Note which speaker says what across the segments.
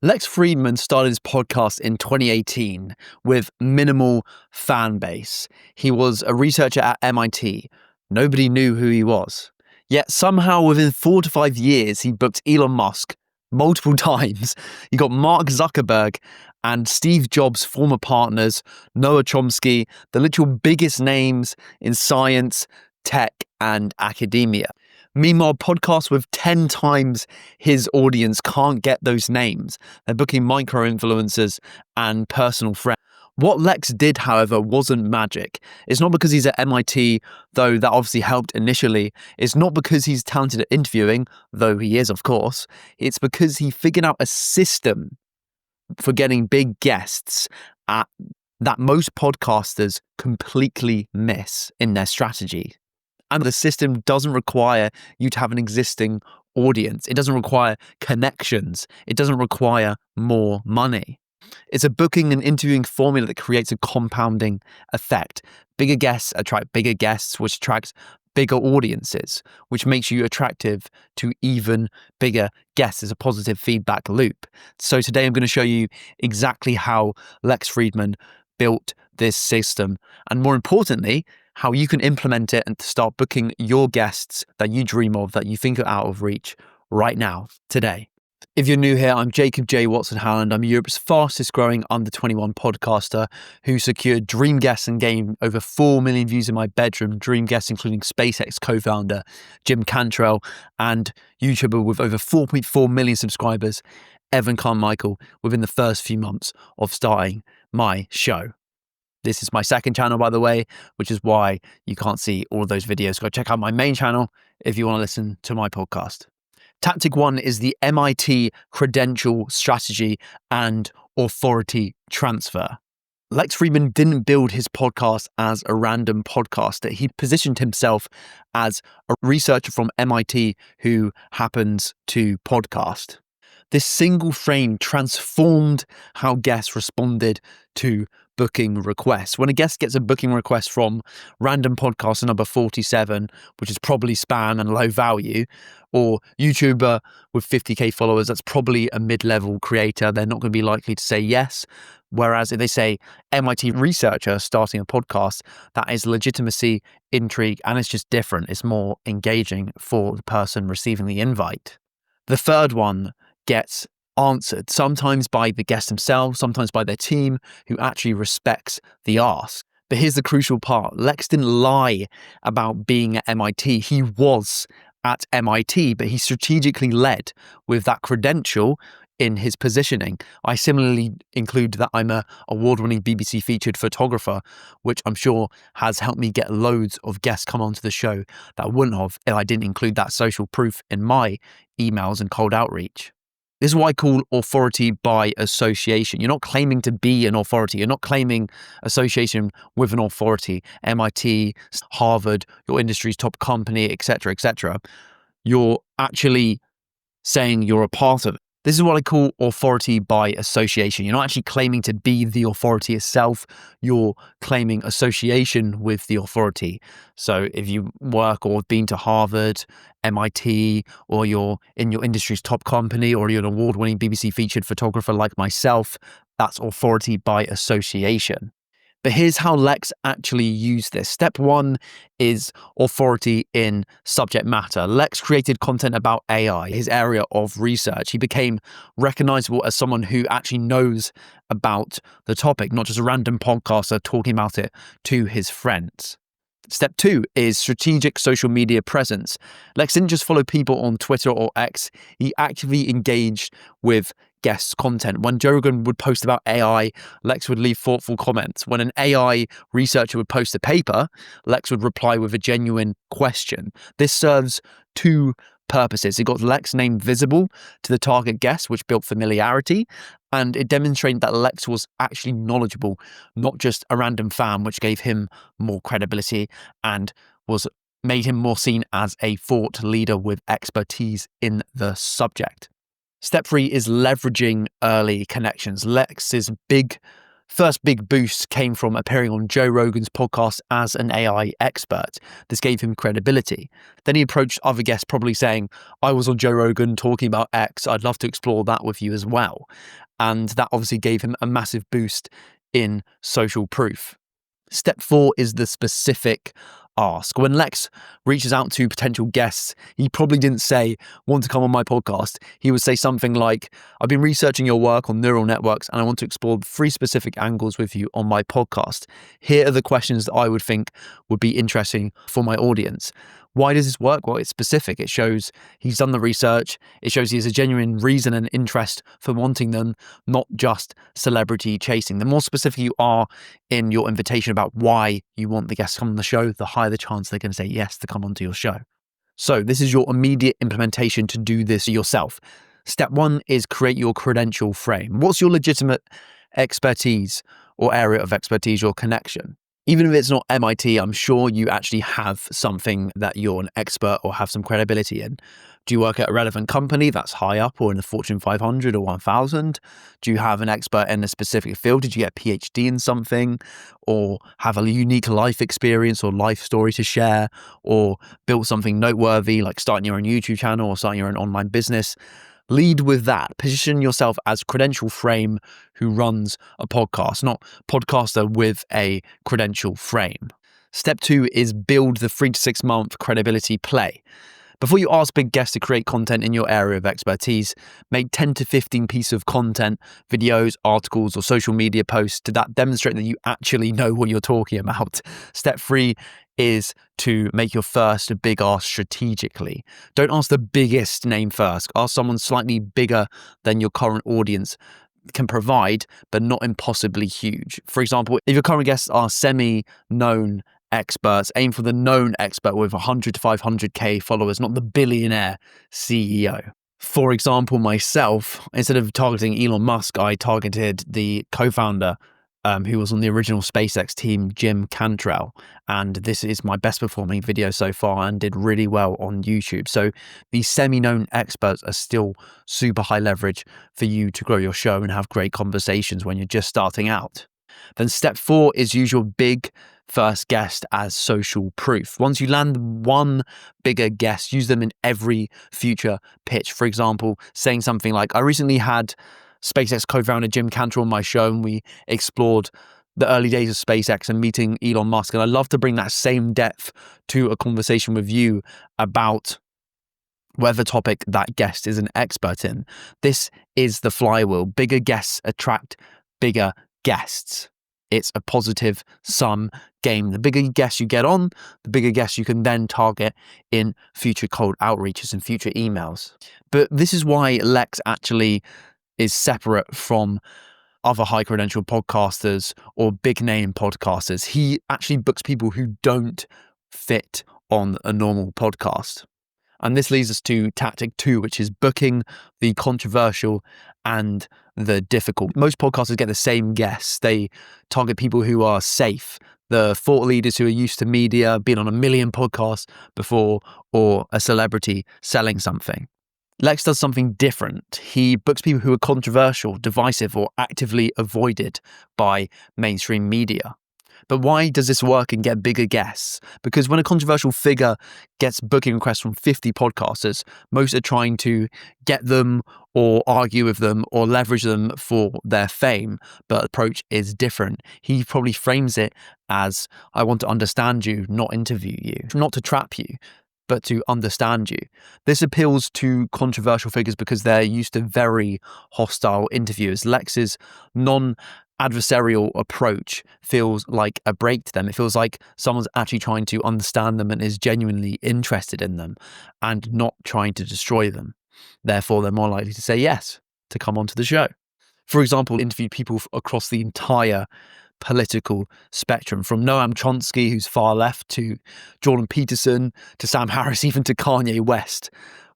Speaker 1: Lex Friedman started his podcast in 2018 with minimal fan base. He was a researcher at MIT. Nobody knew who he was. Yet somehow within 4 to 5 years, he booked Elon Musk multiple times. He got Mark Zuckerberg and Steve Jobs' former partners, Noah Chomsky, the literal biggest names in science, tech, and academia. Meanwhile, podcasts with 10 times his audience can't get those names. They're booking micro-influencers and personal friends. What Lex did, however, wasn't magic. It's not because he's at MIT, though that obviously helped initially. It's not because he's talented at interviewing, though he is, of course. It's because he figured out a system for getting big guests that most podcasters completely miss in their strategy. And the system doesn't require you to have an existing audience. It doesn't require connections. It doesn't require more money. It's a booking and interviewing formula that creates a compounding effect. Bigger guests attract bigger guests, which attracts bigger audiences, which makes you attractive to even bigger guests. It's a positive feedback loop. So today I'm going to show you exactly how Lex Friedman built this system, and more importantly, how you can implement it and start booking your guests that you dream of, that you think are out of reach right now, today. If you're new here, I'm Jacob J. Watson-Howland. I'm Europe's fastest growing under 21 podcaster who secured dream guests and gained over 4 million views in my bedroom. Dream guests including SpaceX co-founder Jim Cantrell and YouTuber with over 4.4 million subscribers, Evan Carmichael, within the first few months of starting my show. This is my second channel, by the way, which is why you can't see all of those videos. Go check out my main channel if you want to listen to my podcast. Tactic 1 is the MIT Credential Strategy and Authority Transfer. Lex Friedman didn't build his podcast as a random podcaster. He positioned himself as a researcher from MIT who happens to podcast. This single frame transformed how guests responded to booking requests. When a guest gets a booking request from random podcaster number 47, which is probably spam and low value, or YouTuber with 50k followers, that's probably a mid-level creator. They're not going to be likely to say yes. Whereas if they say MIT researcher starting a podcast, that is legitimacy, intrigue, and it's just different. It's more engaging for the person receiving the invite. The third one gets answered, sometimes by the guest themselves, sometimes by their team who actually respects the ask. But here's the crucial part. Lex didn't lie about being at MIT. He was at MIT, but he strategically led with that credential in his positioning. I similarly include that I'm a award-winning BBC featured photographer, which I'm sure has helped me get loads of guests come onto the show that I wouldn't have if I didn't include that social proof in my emails and cold outreach. This is what I call authority by association. You're not claiming to be an authority. You're not claiming association with an authority, MIT, Harvard, your industry's top company, etc., etc. You're actually saying you're a part of it. This is what I call authority by association. You're not actually claiming to be the authority itself. You're claiming association with the authority. So if you work or have been to Harvard, MIT, or you're in your industry's top company, or you're an award-winning BBC featured photographer like myself, that's authority by association. But here's how Lex actually used this. Step 1 is authority in subject matter. Lex created content about AI, his area of research. He became recognizable as someone who actually knows about the topic, not just a random podcaster talking about it to his friends. Step 2 is strategic social media presence. Lex didn't just follow people on Twitter or X. He actively engaged with guests' content. When Joe Rogan would post about AI, Lex would leave thoughtful comments. When an AI researcher would post a paper, Lex would reply with a genuine question. This serves 2 purposes. It got Lex name visible to the target guest, which built familiarity, and it demonstrated that Lex was actually knowledgeable, not just a random fan, which gave him more credibility and made him more seen as a thought leader with expertise in the subject. Step 3 is leveraging early connections. Lex's big First big boost came from appearing on Joe Rogan's podcast as an AI expert. This gave him credibility. Then he approached other guests, probably saying, I was on Joe Rogan talking about X. I'd love to explore that with you as well. And that obviously gave him a massive boost in social proof. Step 4 is the specific ask. When Lex reaches out to potential guests, he probably didn't say, want to come on my podcast. He would say something like, I've been researching your work on neural networks and I want to explore 3 specific angles with you on my podcast. Here are the questions that I would think would be interesting for my audience. Why does this work? Well, it's specific. It shows he's done the research. It shows he has a genuine reason and interest for wanting them, not just celebrity chasing. The more specific you are in your invitation about why you want the guests to come on the show, the higher the chance they're going to say yes to come onto your show. So this is your immediate implementation to do this yourself. Step 1 is create your credential frame. What's your legitimate expertise or area of expertise, your connection? Even if it's not MIT, I'm sure you actually have something that you're an expert or have some credibility in. Do you work at a relevant company that's high up or in the Fortune 500 or 1000? Do you have an expert in a specific field? Did you get a PhD in something or have a unique life experience or life story to share or built something noteworthy like starting your own YouTube channel or starting your own online business? Lead with that. Position yourself as credential frame who runs a podcast, not podcaster with a credential frame. Step 2 is build the 3 to 6 month credibility play. Before you ask big guests to create content in your area of expertise, make 10 to 15 pieces of content, videos, articles, or social media posts that demonstrate that you actually know what you're talking about. Step 3 is to make your first big ask strategically. Don't ask the biggest name first. Ask someone slightly bigger than your current audience can provide, but not impossibly huge. For example, if your current guests are semi-known experts, aim for the known expert with 100 to 500k followers, not the billionaire CEO. For example, myself, instead of targeting Elon Musk, I targeted the co-founder who was on the original SpaceX team, Jim Cantrell. And this is my best performing video so far and did really well on YouTube. So these semi-known experts are still super high leverage for you to grow your show and have great conversations when you're just starting out. Then step 4 is use your big first guest as social proof. Once you land one bigger guest, use them in every future pitch. For example, saying something like, I recently had SpaceX co-founder Jim Cantrell on my show and we explored the early days of SpaceX and meeting Elon Musk. And I'd love to bring that same depth to a conversation with you about whatever topic that guest is an expert in. This is the flywheel. Bigger guests attract bigger guests. It's a positive sum game. The bigger guests you get on, the bigger guests you can then target in future cold outreaches and future emails. But this is why Lex actually is separate from other high credential podcasters or big name podcasters. He actually books people who don't fit on a normal podcast. And this leads us to tactic 2, which is booking the controversial and the difficult. Most podcasters get the same guests. They target people who are safe, the thought leaders who are used to media, been on a million podcasts before, or a celebrity selling something. Lex does something different. He books people who are controversial, divisive, or actively avoided by mainstream media. But why does this work and get bigger guests? Because when a controversial figure gets booking requests from 50 podcasters, most are trying to get them or argue with them or leverage them for their fame. But the approach is different. He probably frames it as, I want to understand you, not interview you, not to trap you, but to understand you. This appeals to controversial figures because they're used to very hostile interviewers. Lex's non-adversarial approach feels like a break to them. It feels like someone's actually trying to understand them and is genuinely interested in them and not trying to destroy them. Therefore, they're more likely to say yes to come onto the show. For example, interviewed people across the entire political spectrum, from Noam Chomsky, who's far left, to Jordan Peterson, to Sam Harris, even to Kanye West.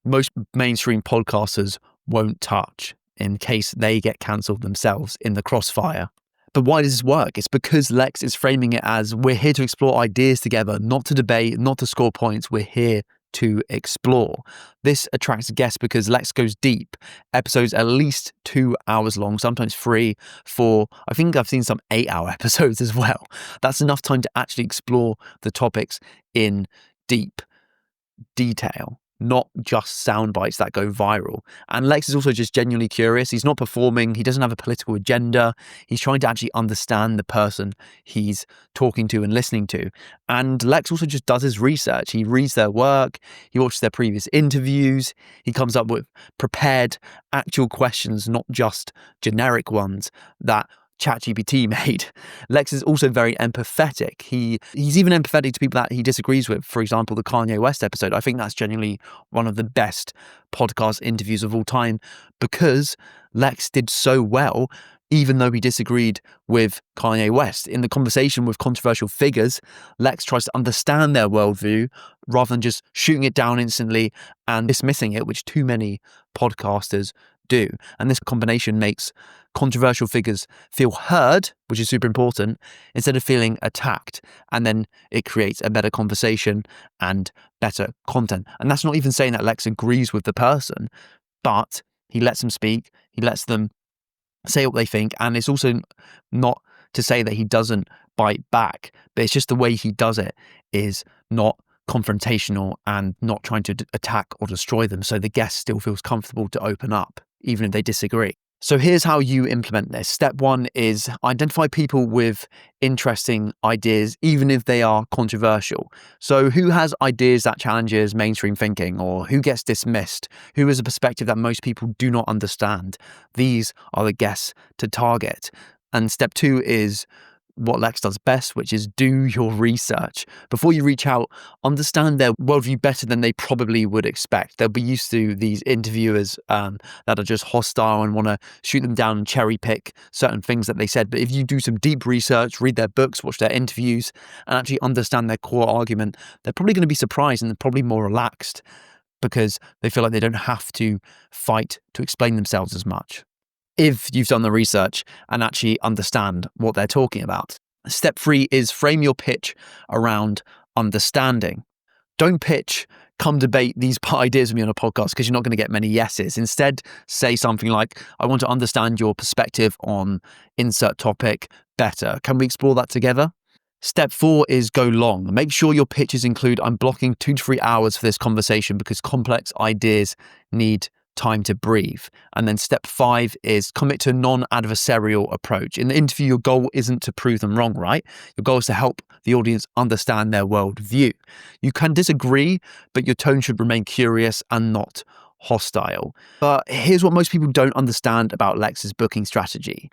Speaker 1: Most mainstream podcasters won't touch in case they get cancelled themselves in the crossfire. But why does this work? It's because Lex is framing it as, we're here to explore ideas together, not to debate, not to score points. We're here to explore. This attracts guests because Lex goes deep. Episodes at least 2 hours long, sometimes 3, 4. I think I've seen some 8-hour episodes as well. That's enough time to actually explore the topics in deep detail, not just sound bites that go viral. And Lex is also just genuinely curious. He's not performing. He doesn't have a political agenda. He's trying to actually understand the person he's talking to and listening to. And Lex also just does his research. He reads their work. He watches their previous interviews. He comes up with prepared actual questions, not just generic ones that ChatGPT made. Lex is also very empathetic. He's even empathetic to people that he disagrees with. For example, the Kanye West episode. I think that's genuinely one of the best podcast interviews of all time because Lex did so well, even though he disagreed with Kanye West. In the conversation with controversial figures, Lex tries to understand their worldview rather than just shooting it down instantly and dismissing it, which too many podcasters do. And this combination makes controversial figures feel heard, which is super important, instead of feeling attacked. And then it creates a better conversation and better content. And that's not even saying that Lex agrees with the person, but he lets them speak, he lets them say what they think. And it's also not to say that he doesn't bite back, but it's just the way he does it is not confrontational and not trying to attack or destroy them. So the guest still feels comfortable to open up, even if they disagree. So here's how you implement this. Step 1 is identify people with interesting ideas, even if they are controversial. So who has ideas that challenges mainstream thinking, or who gets dismissed? Who has a perspective that most people do not understand? These are the guests to target. And step 2 is what Lex does best, which is do your research. Before you reach out, understand their worldview better than they probably would expect. They'll be used to these interviewers that are just hostile and want to shoot them down and cherry pick certain things that they said. But if you do some deep research, read their books, watch their interviews, and actually understand their core argument, they're probably going to be surprised and they're probably more relaxed because they feel like they don't have to fight to explain themselves as much, if you've done the research and actually understand what they're talking about. Step 3 is frame your pitch around understanding. Don't pitch, come debate these ideas with me on a podcast, because you're not going to get many yeses. Instead, say something like, I want to understand your perspective on insert topic better. Can we explore that together? Step 4 is go long. Make sure your pitches include, I'm blocking 2 to 3 hours for this conversation because complex ideas need time to breathe. And then step 5 is commit to a non-adversarial approach. In the interview, your goal isn't to prove them wrong, right? Your goal is to help the audience understand their worldview. You can disagree, but your tone should remain curious and not hostile. But here's what most people don't understand about Lex's booking strategy.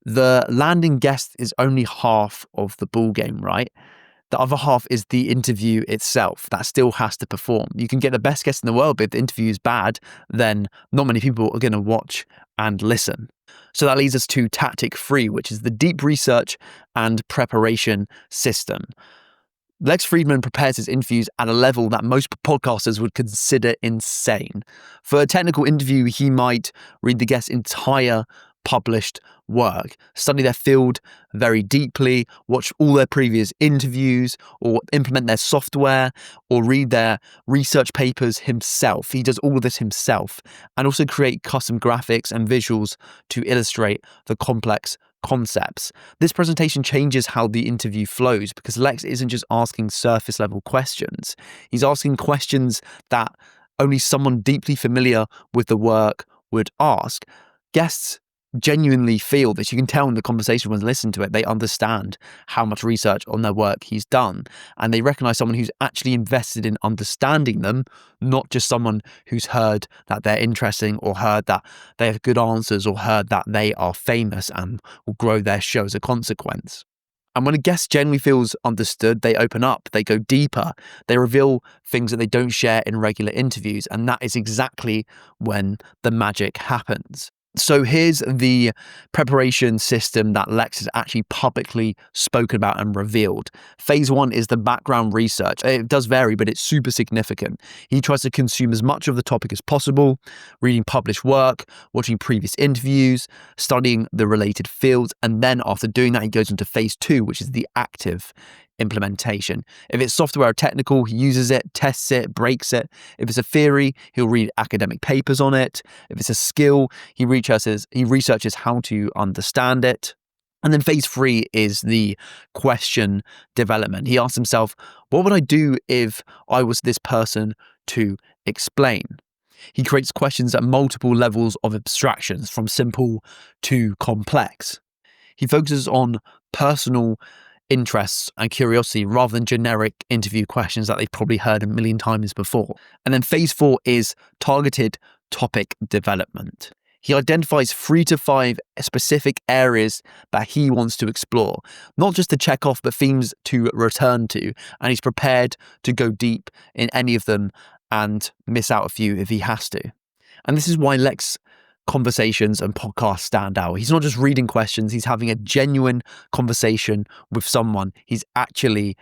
Speaker 1: The landing guest is only half of the ball game, right? The other half is the interview itself that still has to perform. You can get the best guest in the world, but if the interview is bad, then not many people are going to watch and listen. So that leads us to tactic 3, which is the deep research and preparation system. Lex Friedman prepares his interviews at a level that most podcasters would consider insane. For a technical interview, he might read the guest's entire published work, study their field very deeply, watch all their previous interviews, or implement their software, or read their research papers himself. He does all of this himself, and also create custom graphics and visuals to illustrate the complex concepts. This presentation changes how the interview flows because Lex isn't just asking surface level questions. He's asking questions that only someone deeply familiar with the work would ask. Guests genuinely feel this. You can tell in the conversation when they listen to it, they understand how much research on their work he's done, and they recognize someone who's actually invested in understanding them, not just someone who's heard that they're interesting, or heard that they have good answers, or heard that they are famous and will grow their show as a consequence. And when a guest genuinely feels understood, they open up, they go deeper, they reveal things that they don't share in regular interviews, and that is exactly when the magic happens. So here's the preparation system that Lex has actually publicly spoken about and revealed. Phase 1 is the background research. It does vary, but it's super significant. He tries to consume as much of the topic as possible, reading published work, watching previous interviews, studying the related fields. And then after doing that, he goes into phase 2, which is the active implementation. If it's software or technical, he uses it, tests it, breaks it. If it's a theory, he'll read academic papers on it. If it's a skill, he researches how to understand it. And then phase 3 is the question development. He asks himself, what would I do if I was this person to explain? He creates questions at multiple levels of abstractions, from simple to complex. He focuses on personal interests and curiosity rather than generic interview questions that they've probably heard a million times before. And then phase 4 is targeted topic development. He identifies 3 to 5 specific areas that he wants to explore, not just to check off, but themes to return to. And he's prepared to go deep in any of them and miss out a few if he has to. And this is why Lex conversations and podcasts stand out. He's not just reading questions, he's having a genuine conversation with someone he's actually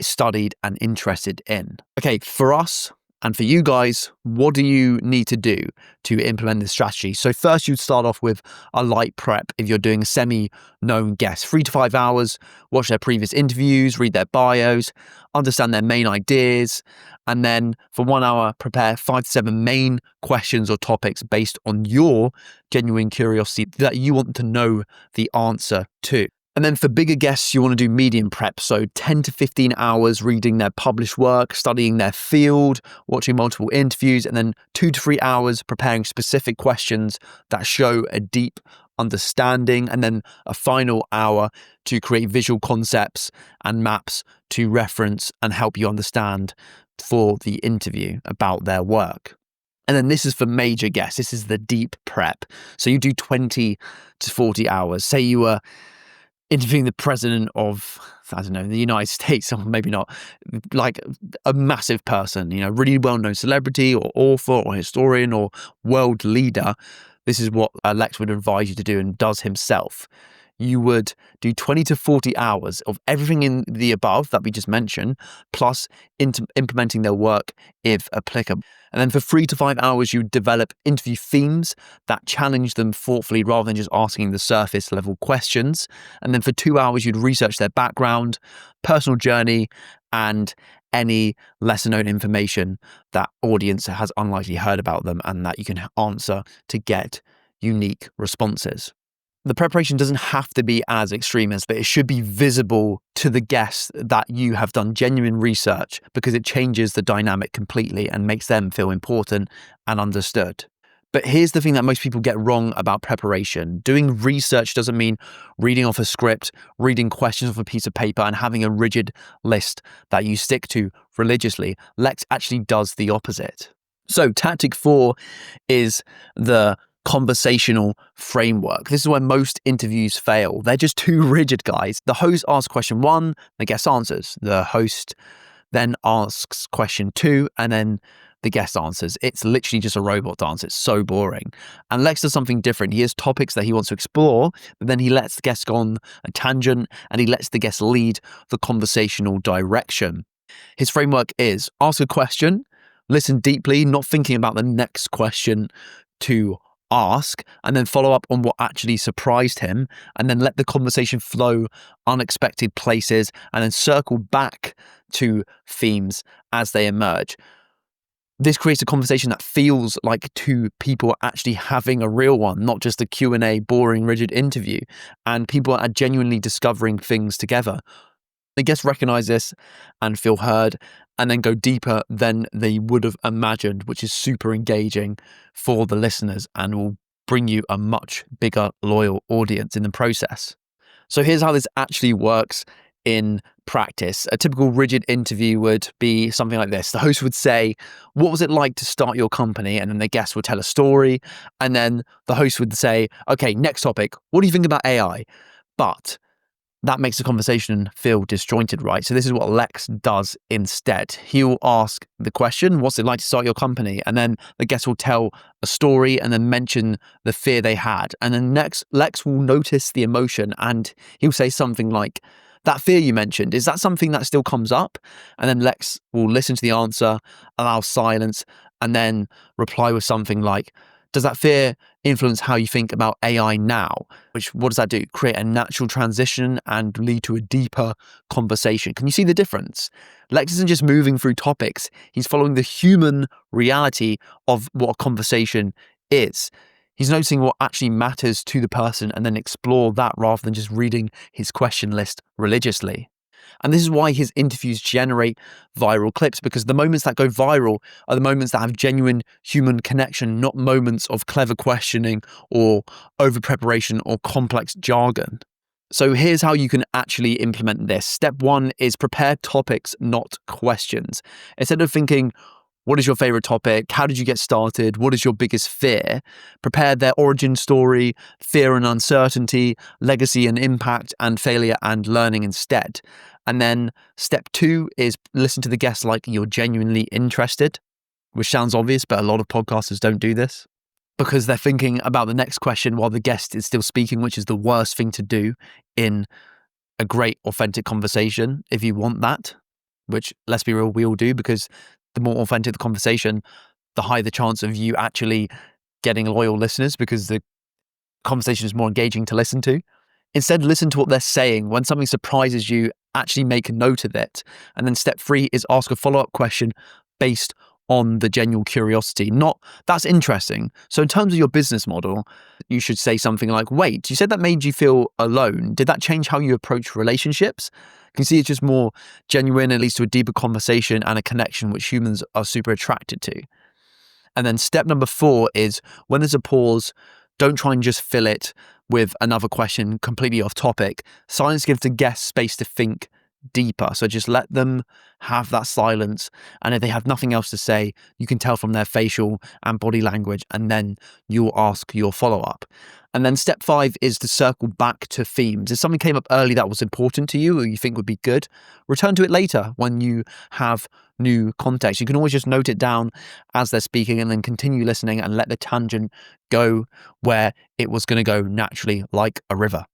Speaker 1: studied and interested in. Okay, for us, and for you guys, what do you need to do to implement this strategy? So first, you'd start off with a light prep if you're doing a semi-known guest. 3 to 5 hours, watch their previous interviews, read their bios, understand their main ideas, and then for 1 hour, prepare 5 to 7 main questions or topics based on your genuine curiosity that you want to know the answer to. And then for bigger guests, you want to do medium prep. So 10 to 15 hours reading their published work, studying their field, watching multiple interviews, and then 2 to 3 hours preparing specific questions that show a deep understanding, and then a final hour to create visual concepts and maps to reference and help you understand for the interview about their work. And then this is for major guests. This is the deep prep. So you do 20 to 40 hours. Say you were interviewing the president of, I don't know, the United States, or maybe not, like a massive person, really well-known celebrity or author or historian or world leader. This is what Lex would advise you to do and does himself. You would do 20 to 40 hours of everything in the above that we just mentioned, plus implementing their work if applicable. And then for 3 to 5 hours, you develop interview themes that challenge them thoughtfully rather than just asking the surface level questions. And then for 2 hours, you'd research their background, personal journey, and any lesser known information that audience has unlikely heard about them and that you can answer to get unique responses. The preparation doesn't have to be as extreme as, but it should be visible to the guests that you have done genuine research, because it changes the dynamic completely and makes them feel important and understood. But here's the thing that most people get wrong about preparation. Doing research doesn't mean reading off a script, reading questions off a piece of paper, and having a rigid list that you stick to religiously. Lex actually does the opposite. So tactic 4 is the conversational framework. This is where most interviews fail. They're just too rigid, guys. The host asks question 1, the guest answers. The host then asks question 2, and then the guest answers. It's literally just a robot dance. It's so boring. And Lex does something different. He has topics that he wants to explore, but then he lets the guest go on a tangent and he lets the guest lead the conversational direction. His framework is ask a question, listen deeply, not thinking about the next question to ask, and then follow up on what actually surprised him, and then let the conversation flow unexpected places, and then circle back to themes as they emerge. This creates a conversation that feels like two people actually having a real one, not just a Q&A, boring, rigid interview, and people are genuinely discovering things together. The guests recognize this and feel heard, and then go deeper than they would have imagined, which is super engaging for the listeners and will bring you a much bigger, loyal audience in the process. So here's how this actually works in practice. A typical rigid interview would be something like this. The host would say, "What was it like to start your company?" And then the guest would tell a story. And then the host would say, "Okay, next topic. What do you think about AI?" But that makes the conversation feel disjointed, right? So this is what Lex does instead. He'll ask the question, what's it like to start your company? And then the guest will tell a story and then mention the fear they had. And then next, Lex will notice the emotion and he'll say something like, "That fear you mentioned, is that something that still comes up?" And then Lex will listen to the answer, allow silence, and then reply with something like, Does that fear influence how you think about AI now? What does that do? Create a natural transition and lead to a deeper conversation. Can you see the difference? Lex isn't just moving through topics. He's following the human reality of what a conversation is. He's noticing what actually matters to the person and then explore that rather than just reading his question list religiously. And this is why his interviews generate viral clips, because the moments that go viral are the moments that have genuine human connection, not moments of clever questioning or over preparation or complex jargon. So here's how you can actually implement this. Step 1 is prepare topics, not questions. Instead of thinking, what is your favorite topic? How did you get started? What is your biggest fear? Prepare their origin story, fear and uncertainty, legacy and impact, and failure and learning instead. And then step 2 is listen to the guests like you're genuinely interested, which sounds obvious, but a lot of podcasters don't do this because they're thinking about the next question while the guest is still speaking, which is the worst thing to do in a great, authentic conversation if you want that, which, let's be real, we all do, because the more authentic the conversation, the higher the chance of you actually getting loyal listeners because the conversation is more engaging to listen to. Instead, listen to what they're saying. When something surprises you, actually make a note of it. And then step 3 is ask a follow-up question based on the genuine curiosity. Not, that's interesting. So in terms of your business model, you should say something like, wait, you said that made you feel alone. Did that change how you approach relationships? You can see it's just more genuine, it leads to a deeper conversation and a connection which humans are super attracted to. And then step number 4 is when there's a pause, don't try and just fill it with another question completely off topic. Silence gives the guest space to think deeper. So just let them have that silence. And if they have nothing else to say, you can tell from their facial and body language, and then you'll ask your follow-up. And then step 5 is to circle back to themes. If something came up early that was important to you or you think would be good, return to it later when you have new context. You can always just note it down as they're speaking and then continue listening and let the tangent go where it was going to go naturally, like a river.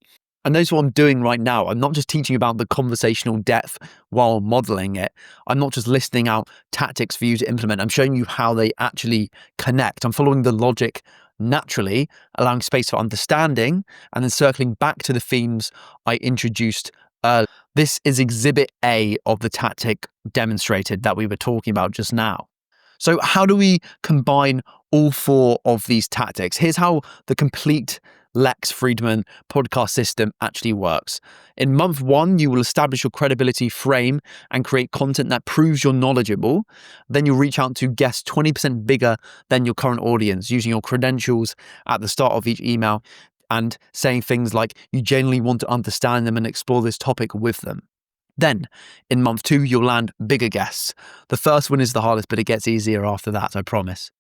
Speaker 1: And notice what I'm doing right now. I'm not just teaching about the conversational depth while modeling it. I'm not just listing out tactics for you to implement. I'm showing you how they actually connect. I'm following the logic naturally, allowing space for understanding, and then circling back to the themes I introduced earlier. This is exhibit A of the tactic demonstrated that we were talking about just now. So how do we combine all 4 of these tactics? Here's how the complete Lex Friedman podcast system actually works. In month 1, you will establish your credibility frame and create content that proves you're knowledgeable. Then you'll reach out to guests 20% bigger than your current audience using your credentials at the start of each email and saying things like you genuinely want to understand them and explore this topic with them. Then, in month 2, you'll land bigger guests. The first one is the hardest, but it gets easier after that, I promise.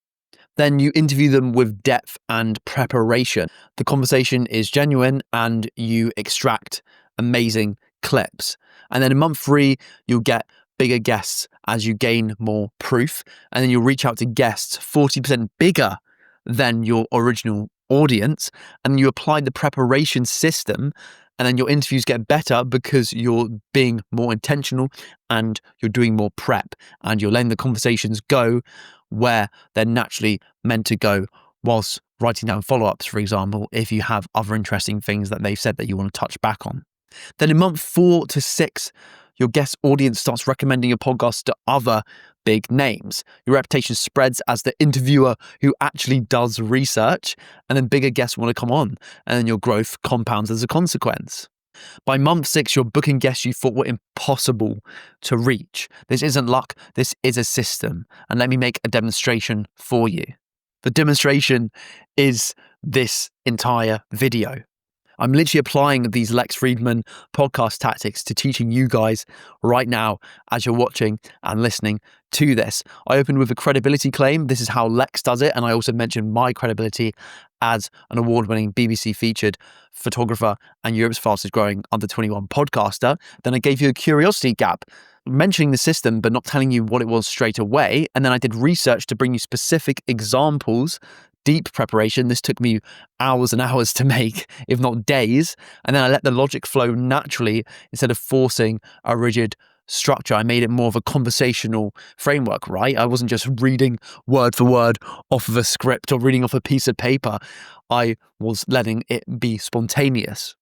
Speaker 1: Then you interview them with depth and preparation. The conversation is genuine and you extract amazing clips. And then in month 3, you'll get bigger guests as you gain more proof. And then you'll reach out to guests 40% bigger than your original audience. And you apply the preparation system. And then your interviews get better because you're being more intentional and you're doing more prep and you're letting the conversations go where they're naturally meant to go, whilst writing down follow-ups, for example, if you have other interesting things that they've said that you want to touch back on. Then in month 4 to 6, your guest audience starts recommending your podcast to other big names. Your reputation spreads as the interviewer who actually does research, and then bigger guests want to come on, and then your growth compounds as a consequence. By month 6, you're booking guests you thought were impossible to reach. This isn't luck, this is a system. And let me make a demonstration for you. The demonstration is this entire video. I'm literally applying these Lex Friedman podcast tactics to teaching you guys right now as you're watching and listening to this. I opened with a credibility claim. This is how Lex does it. And I also mentioned my credibility as an award-winning BBC featured photographer and Europe's fastest growing under 21 podcaster. Then I gave you a curiosity gap, mentioning the system, but not telling you what it was straight away. And then I did research to bring you specific examples, deep preparation. This took me hours and hours to make, if not days. And then I let the logic flow naturally instead of forcing a rigid structure. I made it more of a conversational framework, right? I wasn't just reading word for word off of a script or reading off a piece of paper. I was letting it be spontaneous.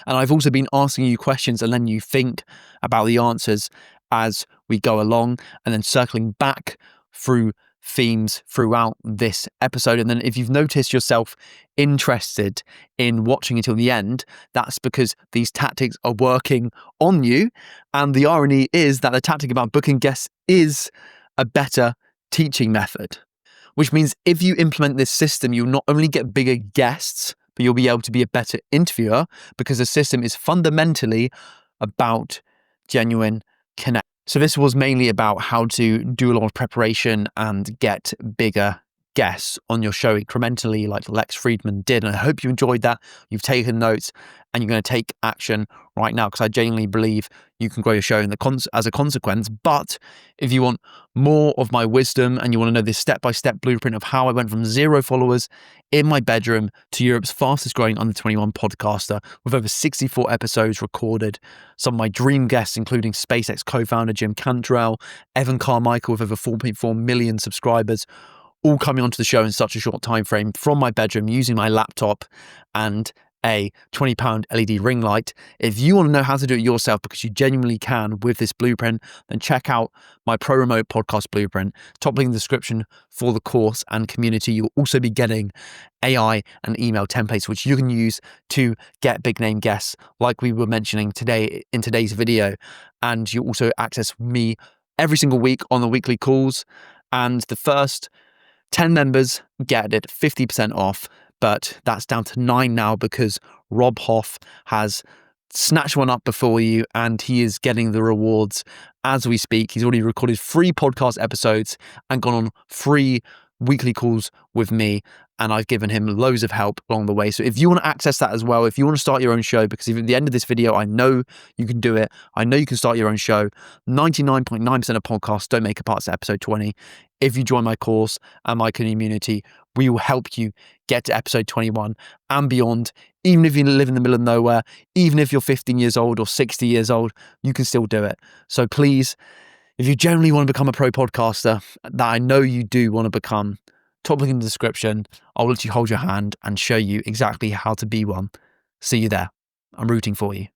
Speaker 1: And I've also been asking you questions and letting you think about the answers as we go along, and then circling back through themes throughout this episode. And then if you've noticed yourself interested in watching until the end, that's because these tactics are working on you. And the irony is that the tactic about booking guests is a better teaching method, which means if you implement this system, you'll not only get bigger guests, but you'll be able to be a better interviewer, because the system is fundamentally about genuine connect. So this was mainly about how to do a lot of preparation and get bigger guests on your show incrementally, like Lex Friedman did. And I hope you enjoyed that. You've taken notes and you're going to take action right now, because I genuinely believe you can grow your show as a consequence. But if you want more of my wisdom and you want to know this step-by-step blueprint of how I went from 0 followers in my bedroom to Europe's fastest growing under 21 podcaster with over 64 episodes recorded, some of my dream guests including SpaceX co-founder Jim Cantrell, Evan Carmichael with over 4.4 million subscribers, all coming onto the show in such a short time frame from my bedroom using my laptop and a £20 LED ring light. If you want to know how to do it yourself, because you genuinely can with this blueprint, then check out my Pro Remote Podcast Blueprint. Top link in the description for the course and community. You'll also be getting AI and email templates, which you can use to get big name guests like we were mentioning today in today's video. And you also access me every single week on the weekly calls. And the first 10 members get it 50% off, but that's down to 9 now because Rob Hoff has snatched one up before you and he is getting the rewards as we speak. He's already recorded 3 podcast episodes and gone on 3 weekly calls with me, and I've given him loads of help along the way. So if you want to access that as well, if you want to start your own show, because even at the end of this video, I know you can do it. I know you can start your own show. 99.9% of podcasts don't make it past episode 20. If you join my course and my community, we will help you get to episode 21 and beyond. Even if you live in the middle of nowhere, even if you're 15 years old or 60 years old, you can still do it. So please, if you generally want to become a pro podcaster, that I know you do want to become, top link in the description. I'll let you hold your hand and show you exactly how to be one. See you there. I'm rooting for you.